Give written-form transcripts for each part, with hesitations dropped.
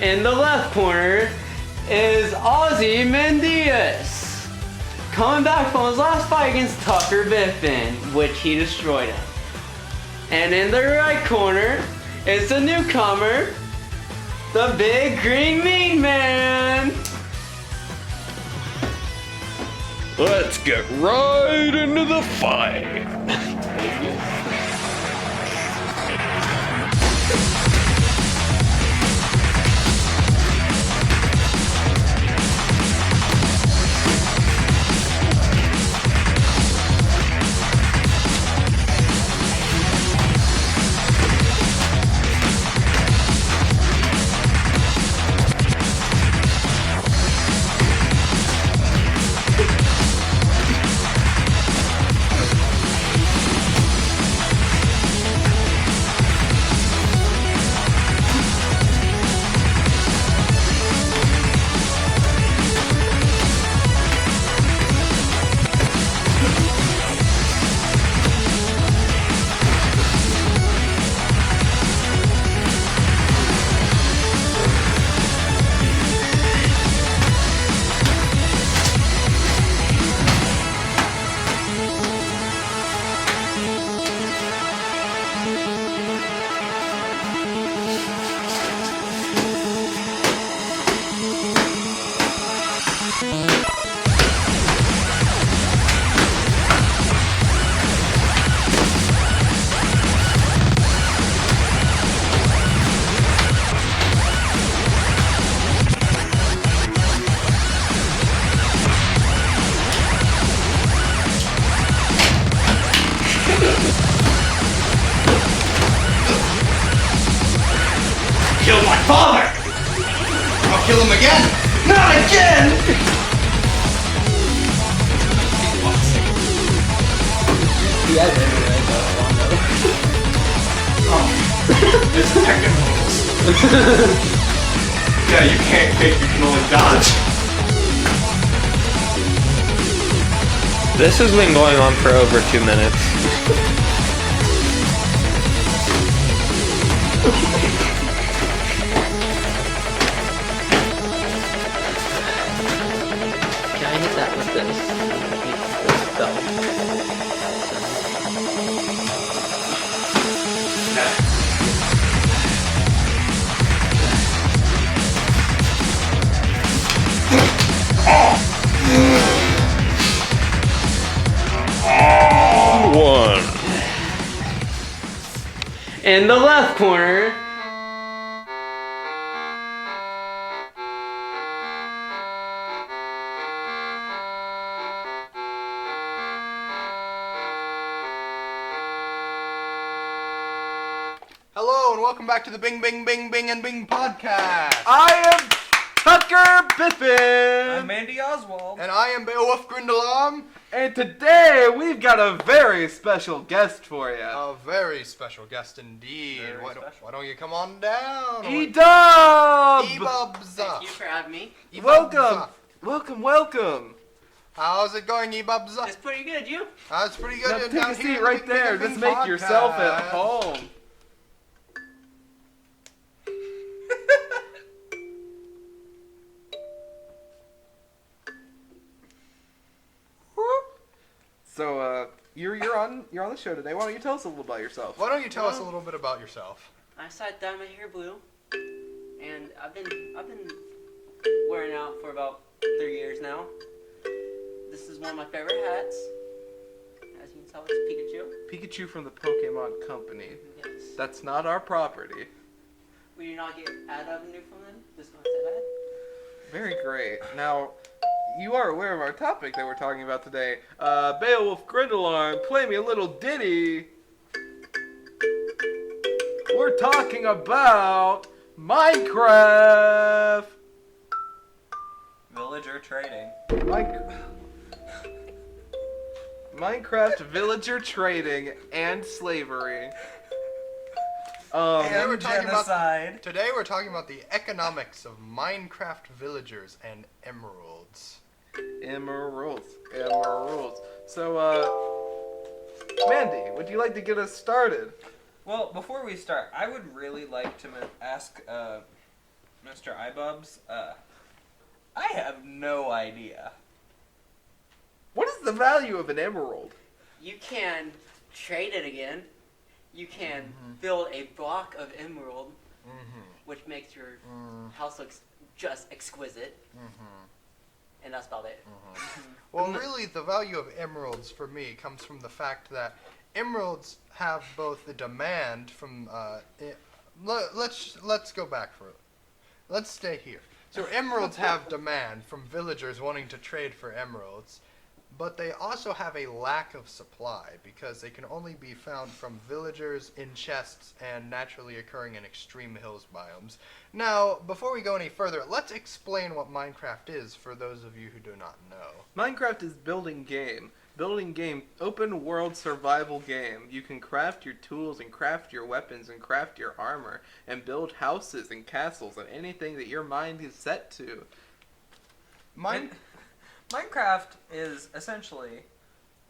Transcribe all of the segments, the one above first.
In the left corner is Ozymandias. Coming back from his last fight against Tucker Biffin, which he destroyed him. And in the right corner is the newcomer, the Big Green Meat Man. Let's get right into the fight. Kill my father! I'll kill him again! Not again! Yeah, anyway, It's Tekken rules. Yeah, you can't kick, you can only dodge. This has been going on for over 2 minutes. Can I hit that with this? This belt. One. In the left corner, Hello and welcome back to the Bing Bing Bing Bing and Bing podcast. I am Tucker Biffin! I'm Mandy Oswald. And I am Beowulf Grindelam. And today we've got a very special guest for you. A very special guest indeed. Very Why special. don't you come on down? EDupp! EDupp. thank you for having me. Welcome! Welcome! How's it going, EDupp? It's pretty good, you? That's pretty good. Now Down take a here seat in the right Bing Bing there. and Bing Just make yourself at podcast. home. So, you're on the show today. Why don't you tell us a little about yourself? Why don't you tell us a little bit about yourself? I sat down my hair blue, and I've been wearing it out for about 3 years now. This is one of my favorite hats. As you can tell, it's Pikachu. Pikachu from the Pokemon Company. Yes. That's not our property. We do not get ad revenue from them. Just gonna say that. Very great. Now, you are aware of our topic that we're talking about today. Beowulf Grindelarm, play me a little ditty. We're talking about Minecraft. Villager trading. Minecraft villager trading and slavery. Today we're And talking about genocide. Today we're talking about the economics of Minecraft villagers and emeralds. Emeralds. So, Mandy, would you like to get us started? Well, before we start, I would really like to ask Mr. iBubs, I have no idea. What is the value of an emerald? You can trade it again. You can build a block of emerald, which makes your house look just exquisite. And that's about it. Well, really, the value of emeralds for me comes from the fact that emeralds have both the demand from. Let's go back for it. Let's stay here. So emeralds have demand from villagers wanting to trade for emeralds, but they also have a lack of supply because they can only be found from villagers in chests and naturally occurring in extreme hills biomes. Now, before we go any further, let's explain what Minecraft is for those of you who do not know. Minecraft is building game. Building game, open world survival game. You can craft your tools and craft your weapons and craft your armor and build houses and castles and anything that your mind is set to. Minecraft is essentially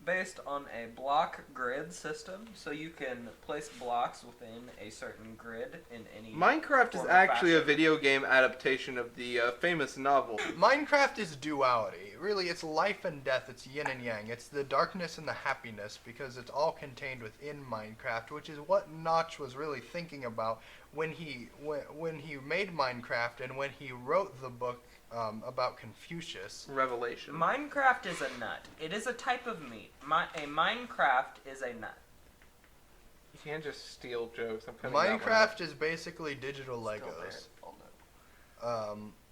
based on a block grid system, so you can place blocks within a certain grid in any Minecraft is form or actually a fashion. video game adaptation of the famous novel. Minecraft is duality. Really, it's life and death. It's yin and yang. It's the darkness and the happiness because it's all contained within Minecraft, which is what Notch was really thinking about when he made Minecraft and when he wrote the book about Confucius. Revelation. Minecraft is a nut. It is a type of meat. A Minecraft is a nut. You can't just steal jokes. I'm coming out Minecraft is basically digital Legos.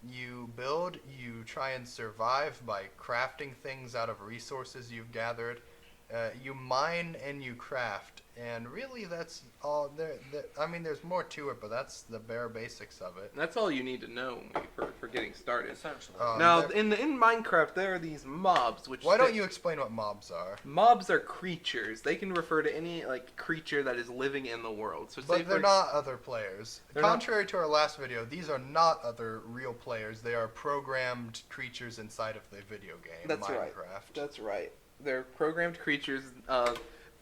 You build, you try and survive by crafting things out of resources you've gathered. You mine and you craft, and really that's all. I mean, there's more to it, but that's the bare basics of it. That's all you need to know for getting started. Essentially. Now, in Minecraft, there are these mobs. Why don't you explain what mobs are? Mobs are creatures. They can refer to any creature that is living in the world. So, But they're not other players. They're Contrary to our last video, these are not other real players. They are programmed creatures inside of the video game. That's Minecraft. right. That's right. They're programmed creatures.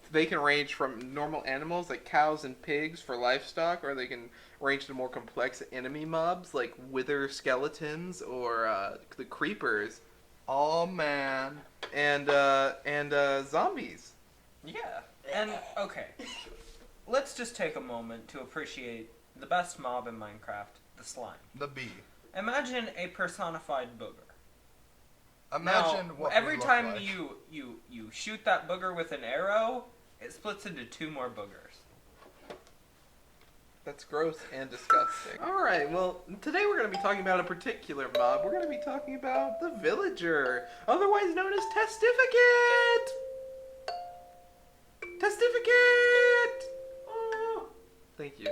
They can range from normal animals like cows and pigs for livestock, or they can range to more complex enemy mobs like wither skeletons or the creepers. Oh man. And zombies. Yeah. And, okay. Let's just take a moment to appreciate the best mob in Minecraft, the slime. The bee. Imagine a personified booger. Imagine now, what we every look time like. you shoot that booger with an arrow, it splits into 2 more boogers. That's gross and disgusting. Alright, well, today we're going to be talking about a particular mob. We're going to be talking about the villager, otherwise known as Testificate! Testificate! Oh, thank you.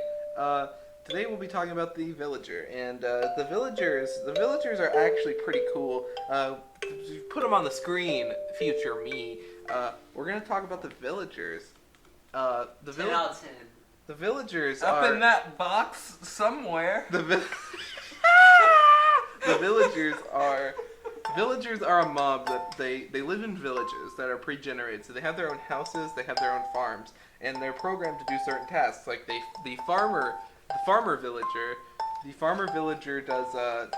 Today we'll be talking about the villager, and the villagers are actually pretty cool. Put them on the screen, future me. We're going to talk about the villagers. 10 out of 10. The villagers Up are... in that box somewhere. The villagers are a mob that they live in villages that are pre-generated. So they have their own houses, they have their own farms, and they're programmed to do certain tasks. Like the farmer villager does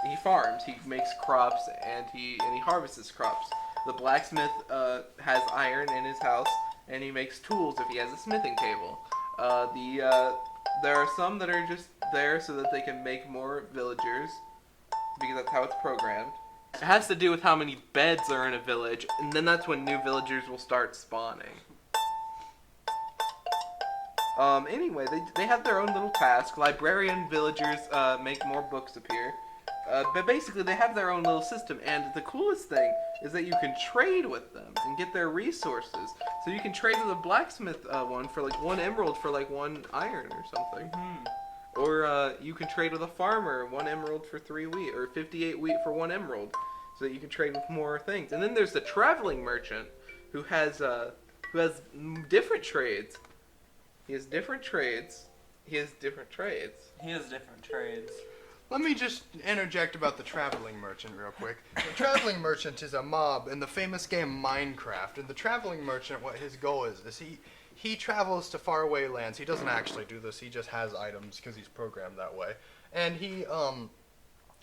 he farms, he makes crops, and he harvests crops. The blacksmith has iron in his house, and he makes tools if he has a smithing table. There are some that are just there so that they can make more villagers, because that's how it's programmed. It has to do with how many beds are in a village, and then that's when new villagers will start spawning. Anyway, they have their own little task. Librarian villagers make more books appear. But basically, they have their own little system, and the coolest thing is that you can trade with them and get their resources. So you can trade with a blacksmith one for like 1 emerald for like 1 iron or something. Or you can trade with a farmer 1 emerald for 3 wheat, or 58 wheat for 1 emerald, so that you can trade with more things. And then there's the traveling merchant who has different trades. He has different trades. Let me just interject about the Traveling Merchant real quick. The Traveling Merchant is a mob in the famous game Minecraft, and the Traveling Merchant, what his goal is he travels to faraway lands. He doesn't actually do this, he just has items because he's programmed that way. And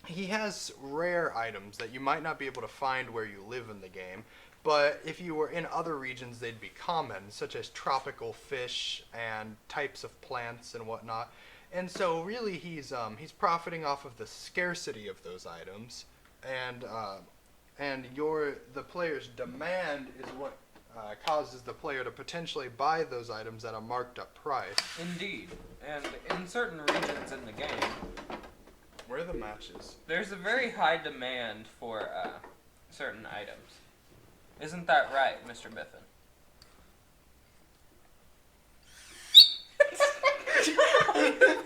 he has rare items that you might not be able to find where you live in the game, but if you were in other regions, they'd be common, such as tropical fish and types of plants and whatnot. And so really he's profiting off of the scarcity of those items, and the player's demand is what causes the player to potentially buy those items at a marked up price. Indeed. And in certain regions in the game, Where are the matches? there's a very high demand for certain items. Isn't that right, Mr. Biffin?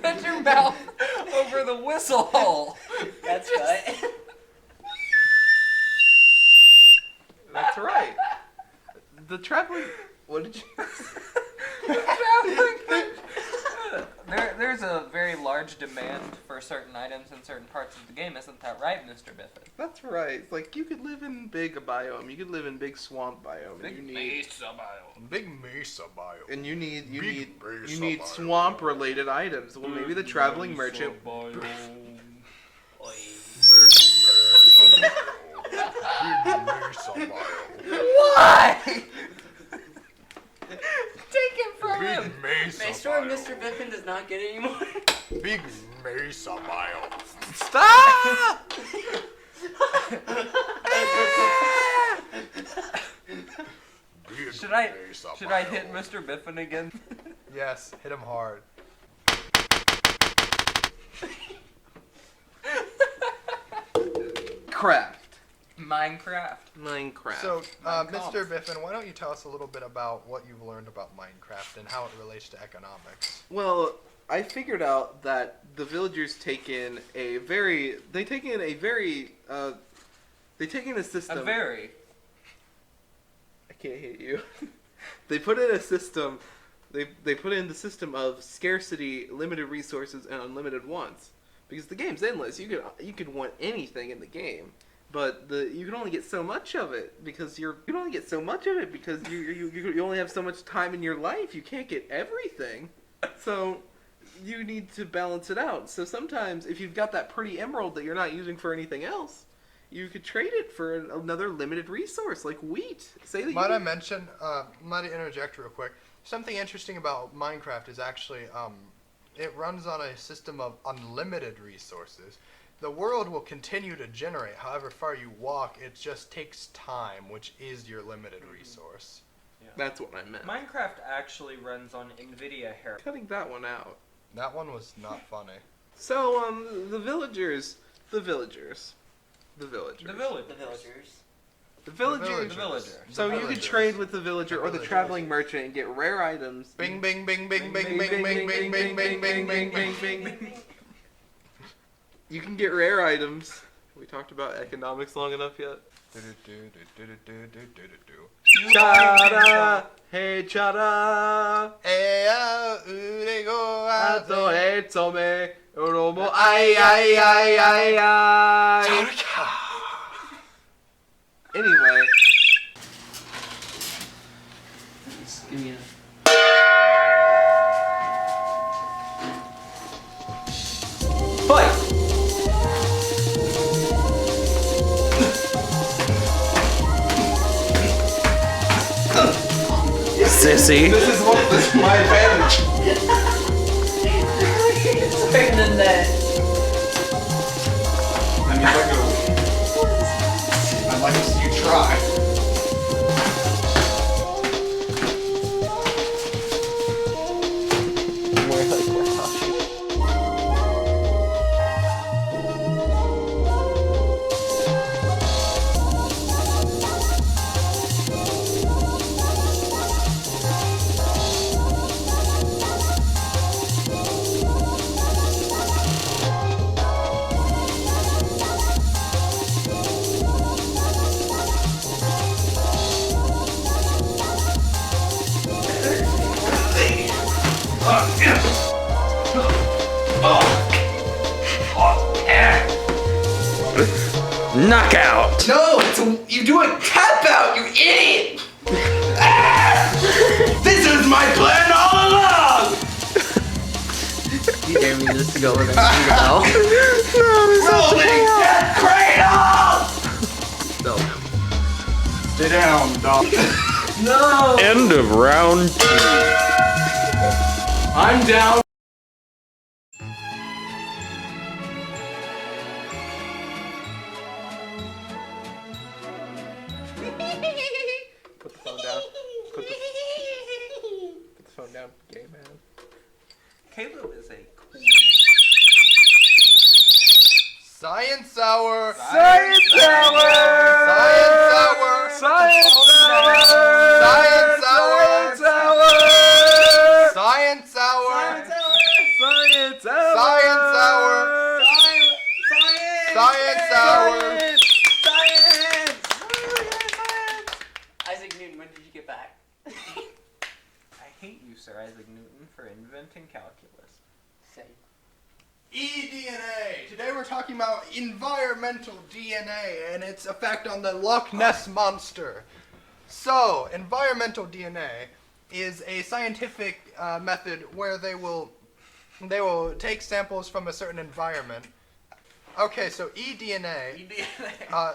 Put your mouth over the whistle hole. That's right. That's right. The traveling. What did you? There's a very large demand for certain items in certain parts of the game, isn't that right, Mr. Biffin? That's right. Like you could live in big biome. You could live in big swamp biome. Big you need, mesa biome. Big mesa bio. and you Big mesa need biome. swamp related items. Well, maybe the traveling merchant. Big mesa bio. Why? Take it from him. Big mesa Make sure bio. Mr. Biffin does not get any more. Big mesa bio. Stop! Big Should I mesa should I bio. hit Mr. Biffin again? Yes, hit him hard. Craft. Minecraft. Minecraft. So, Minecraft. Mr. Biffin, why don't you tell us a little bit about what you've learned about Minecraft and how it relates to economics? Well, I figured out that the villagers take in a system. A very. I can't hit you. They put in a system. They put in the system of scarcity, limited resources, and unlimited wants. Because the game's endless. You could want anything in the game, but you can only get so much of it because you only have so much time in your life. You can't get everything, so you need to balance it out. So sometimes, if you've got that pretty emerald that you're not using for anything else, you could trade it for another limited resource like wheat. Say that Might I mention, might I interject real quick? Something interesting about Minecraft is actually, it runs on a system of unlimited resources. The world will continue to generate however far you walk, it just takes time, which is your limited resource. That's what I meant. Minecraft actually runs on NVIDIA hair. Cutting that one out. That one was not funny. So, the villagers. The village. The villagers. The villagers. The villagers. So you could trade with the villager or the traveling merchant and get rare items. Bing, bing, bing, bing, bing, bing, bing, bing, bing, bing, bing, bing, bing, bing. You can get rare items. We talked about economics long enough yet? Chara, hey chara, ato etsome, oromo ai. Anyway, Just give me a... Fight! Sissy. this is my advantage. It's bigger than that. I mean, I'd like to see you try. Knockout. No, you do a tap out, you idiot! Ah! This is my plan all along! You wanted me just to go with anything about. Rolling death cradle! So, Stay down, dog. no! End of round 2. I'm down. Put the phone down. Put the phone down, gay man. Caleb is a cool. Science hour! Science hour! Science hour! Science hour! Science hour! Science Science hour! hour! Science hour! Science hour! Science hour! Isaac Newton, when did you get back? I hate you, Sir Isaac Newton, for inventing calculus. Same. eDNA! Today we're talking about environmental DNA and its effect on the Loch Ness Monster. So, environmental DNA is a scientific method where they will take samples from a certain environment. Okay, so eDNA,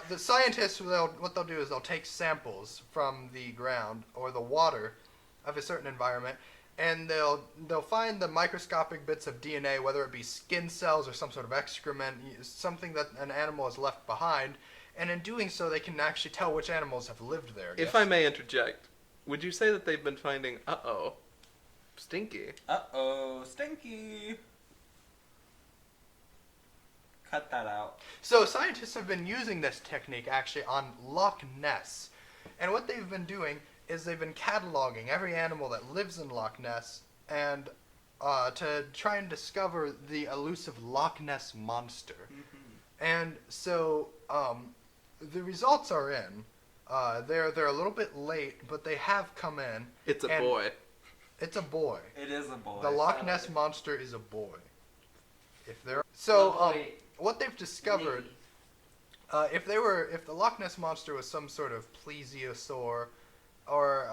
the scientists, what they'll do is they'll take samples from the ground or the water of a certain environment, and they'll find the microscopic bits of DNA, whether it be skin cells or some sort of excrement, something that an animal has left behind, and in doing so they can actually tell which animals have lived there. If I may interject, would you say that they've been finding, stinky? Uh-oh, stinky. Cut that out. So scientists have been using this technique actually on Loch Ness, and what they've been doing is they've been cataloging every animal that lives in Loch Ness and to try and discover the elusive Loch Ness Monster. Mm-hmm. And so the results are in. They're a little bit late, but they have come in. It's a and boy. It's a boy. It is a boy. The Loch Ness Monster is a boy. If they're so, what they've discovered, if the Loch Ness Monster was some sort of plesiosaur, or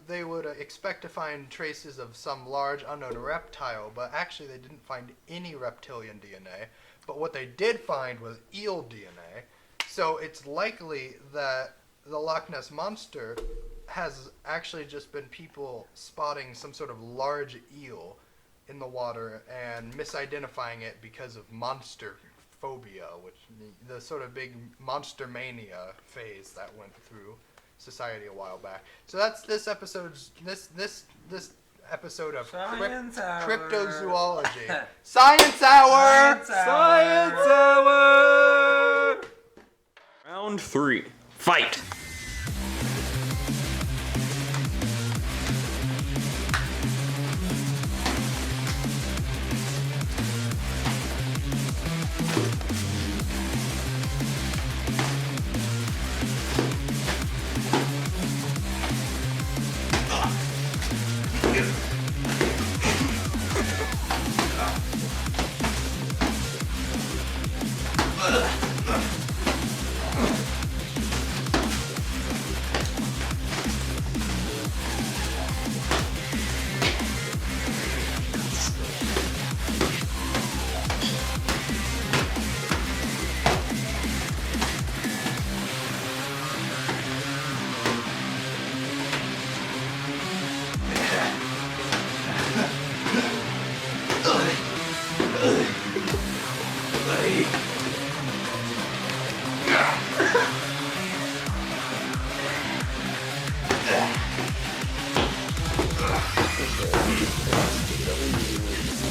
they would expect to find traces of some large unknown reptile, but actually they didn't find any reptilian DNA. But what they did find was eel DNA. So it's likely that the Loch Ness Monster has actually just been people spotting some sort of large eel in the water and misidentifying it because of monster phobia, which the sort of big monster mania phase that went through society a while back. So that's this episode's this episode of Science hour. cryptozoology. Science hour. Science hour! Round 3. Fight!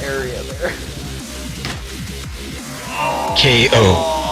Area there. KO.